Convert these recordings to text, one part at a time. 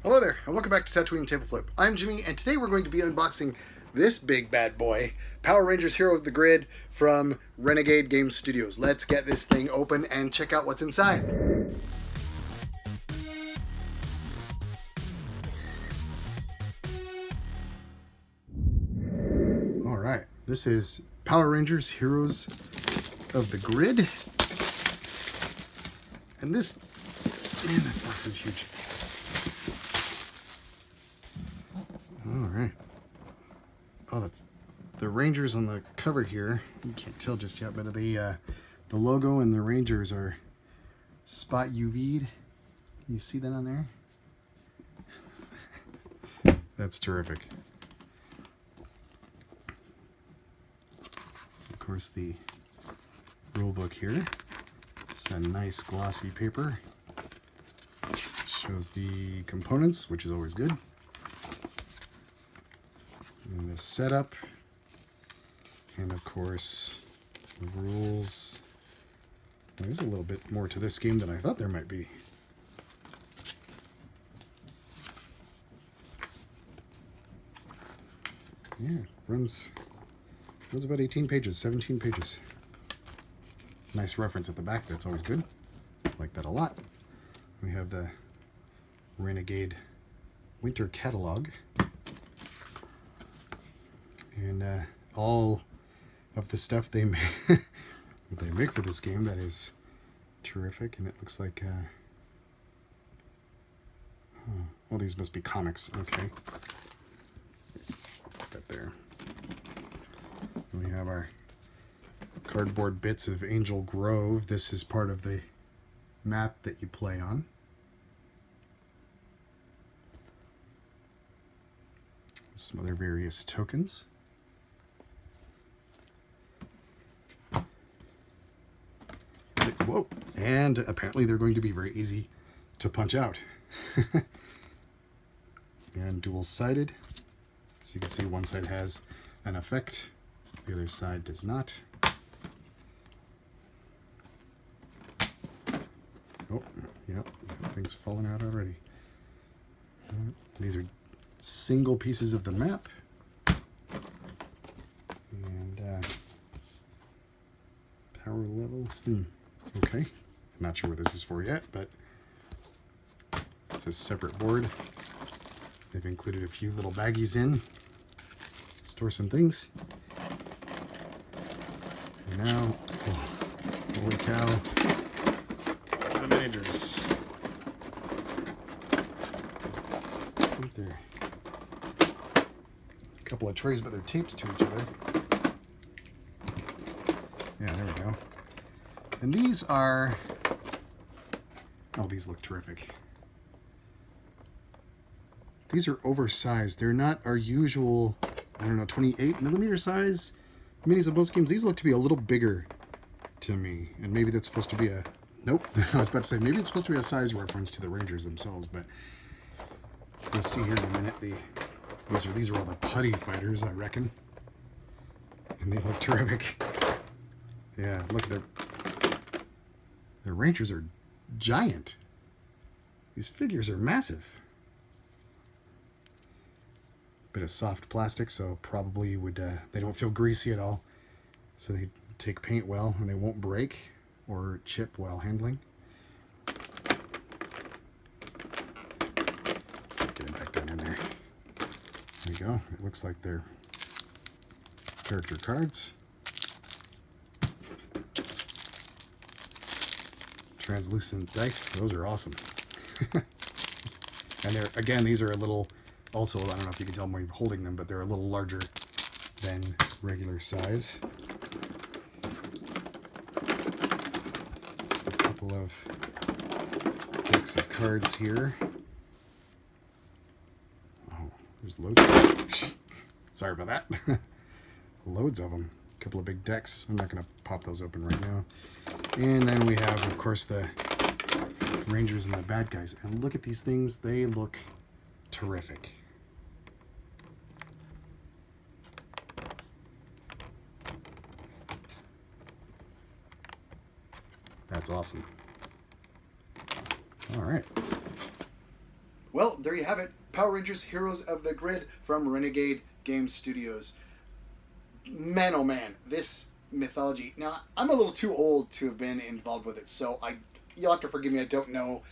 Hello there, and welcome back to Tatooine Tableflip. I'm Jimmy, and today we're going to be unboxing this big bad boy, Power Rangers Hero of the Grid from Renegade Game Studios. Let's get this thing open and check out what's inside. Alright, this is Power Rangers Heroes of the Grid. And this box is huge. Alright. Oh, the Rangers on the cover here, you can't tell just yet, but the logo and the Rangers are spot UV'd. Can you see that on there? That's terrific. Of course, the rule book here. It's a nice glossy paper. Shows the components, which is always good. And the setup. And of course, the rules. There's a little bit more to this game than I thought there might be. Yeah, runs about 18 pages, 17 pages. Nice reference at the back, that's always good. Like that a lot. We have the Renegade Winter Catalog. And all of the stuff they make for this game, that is terrific. And it looks like well, these must be comics. Okay, put that there. And we have our cardboard bits of Angel Grove. This is part of the map that you play on. Some other various tokens. Whoa! And apparently they're going to be very easy to punch out. And dual-sided. So you can see one side has an effect, the other side does not. Oh, yep, things falling out already. These are single pieces of the map. And power level. Okay, I'm not sure what this is for yet, but it's a separate board. They've included a few little baggies in. Store some things. And now, oh, holy cow, the miniatures. Right there. A couple of trays, but they're taped to each other. Yeah, there we go. And these are, oh, these look terrific. These are oversized. They're not our usual, I don't know, 28mm size minis of most games. These look to be a little bigger to me. And maybe that's supposed to be a, nope. I was about to say, maybe it's supposed to be a size reference to the Rangers themselves, but you'll see here in a minute, these are all the putty fighters, I reckon. And they look terrific. Yeah, look at their Rangers are giant. These figures are massive. Bit of soft plastic, so probably would they don't feel greasy at all. So they take paint well and they won't break or chip while handling. Get them back down in there. There you go. It looks like they're character cards. Translucent dice, those are awesome. And they're, again, these are a little, also, I don't know if you can tell when you're holding them, but they're a little larger than regular size. A couple of decks of cards here. Oh, there's loads of them. Sorry about that. Loads of them. A couple of big decks. I'm not going to pop those open right now. And then we have, of course, the Rangers and the bad guys. And look at these things. They look terrific. That's awesome. All right. Well, there you have it. Power Rangers Heroes of the Grid from Renegade Game Studios. Man, oh man, this mythology. Now, I'm a little too old to have been involved with it, so you'll have to forgive me. I don't know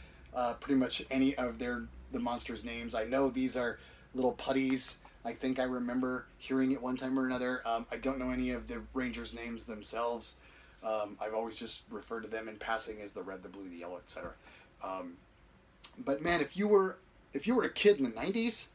pretty much any of the monsters' names. I know these are little putties. I think I remember hearing it one time or another. I don't know any of the Rangers' names themselves. I've always just referred to them in passing as the red, the blue, the yellow, etc. But man, if you were a kid in the '90s,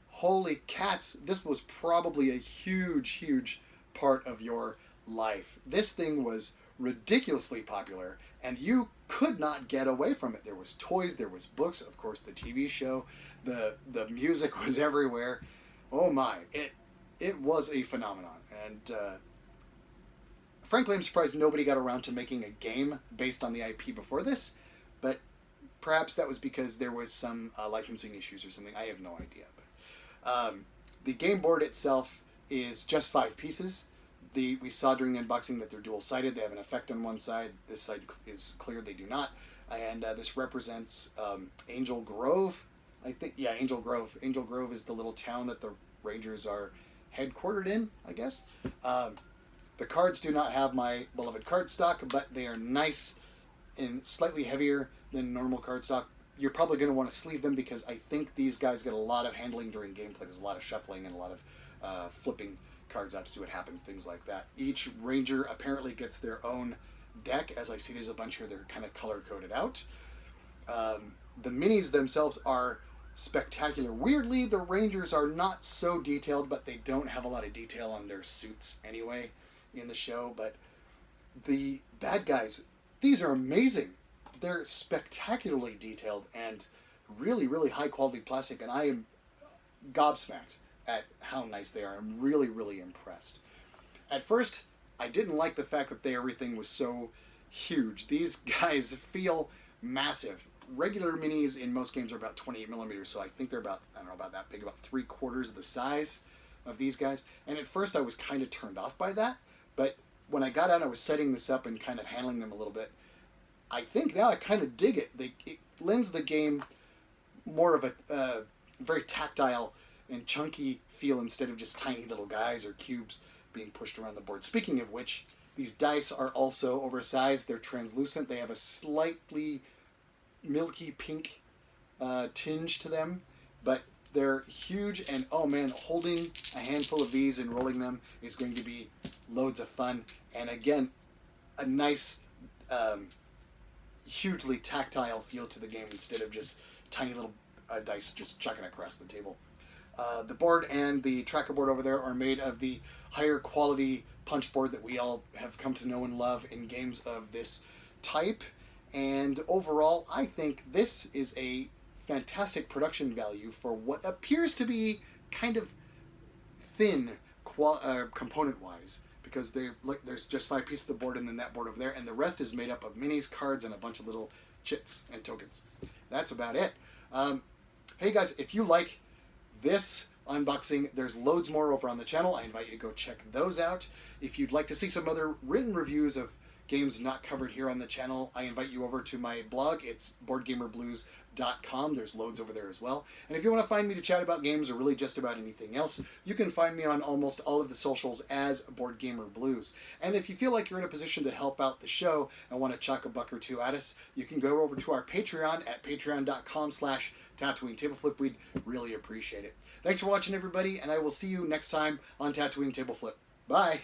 holy cats, this was probably a huge part of your life. This thing was ridiculously popular, and you could not get away from it. There was toys, there was books, of course the TV show, the music was everywhere. Oh my, it was a phenomenon. And frankly, I'm surprised nobody got around to making a game based on the IP before this, but perhaps that was because there was some licensing issues or something. I have no idea. But the game board itself is just 5 pieces. We saw during the unboxing that they're dual-sided. They have an effect on one side. This side is clear. They do not. And this represents Angel Grove. I think, yeah, Angel Grove. Angel Grove is the little town that the Rangers are headquartered in, I guess. The cards do not have my beloved cardstock, but they are nice and slightly heavier than normal cardstock. You're probably going to want to sleeve them because I think these guys get a lot of handling during gameplay. There's a lot of shuffling and a lot of flipping cards out to see what happens, things like that. Each Ranger apparently gets their own deck. As I see, there's a bunch here that are kind of color-coded out. The minis themselves are spectacular. Weirdly, the Rangers are not so detailed, but they don't have a lot of detail on their suits anyway in the show. But the bad guys, these are amazing. They're spectacularly detailed and really high quality plastic, and I am gobsmacked at how nice they are. I'm really impressed. At first, I didn't like the fact that everything was so huge. These guys feel massive. Regular minis in most games are about 28 millimeters, so I think they're about, I don't know, about that big, about 3/4 the size of these guys. And at first I was kind of turned off by that, but when I got out, I was setting this up and kind of handling them a little bit. I think now I kind of dig it. It lends the game more of a very tactile and chunky feel instead of just tiny little guys or cubes being pushed around the board. Speaking of which, these dice are also oversized. They're translucent. They have a slightly milky pink tinge to them, but they're huge, and oh man, holding a handful of these and rolling them is going to be loads of fun. And again, a nice hugely tactile feel to the game instead of just tiny little dice just chucking across the table. The board and the tracker board over there are made of the higher quality punch board that we all have come to know and love in games of this type. And overall, I think this is a fantastic production value for what appears to be kind of thin component-wise, because there's just 5 pieces of the board and then that board over there, and the rest is made up of minis, cards, and a bunch of little chits and tokens. That's about it. Hey guys, if you like this unboxing, there's loads more over on the channel. I invite you to go check those out. If you'd like to see some other written reviews of games not covered here on the channel, I invite you over to my blog. It's boardgamerblues.com. There's loads over there as well. And if you want to find me to chat about games or really just about anything else, you can find me on almost all of the socials as Board Gamer Blues. And if you feel like you're in a position to help out the show and want to chuck a buck or two at us, you can go over to our Patreon at patreon.com/Tatooine Tableflip. We'd really appreciate it. Thanks for watching, everybody, and I will see you next time on Tatooine Tableflip. Bye!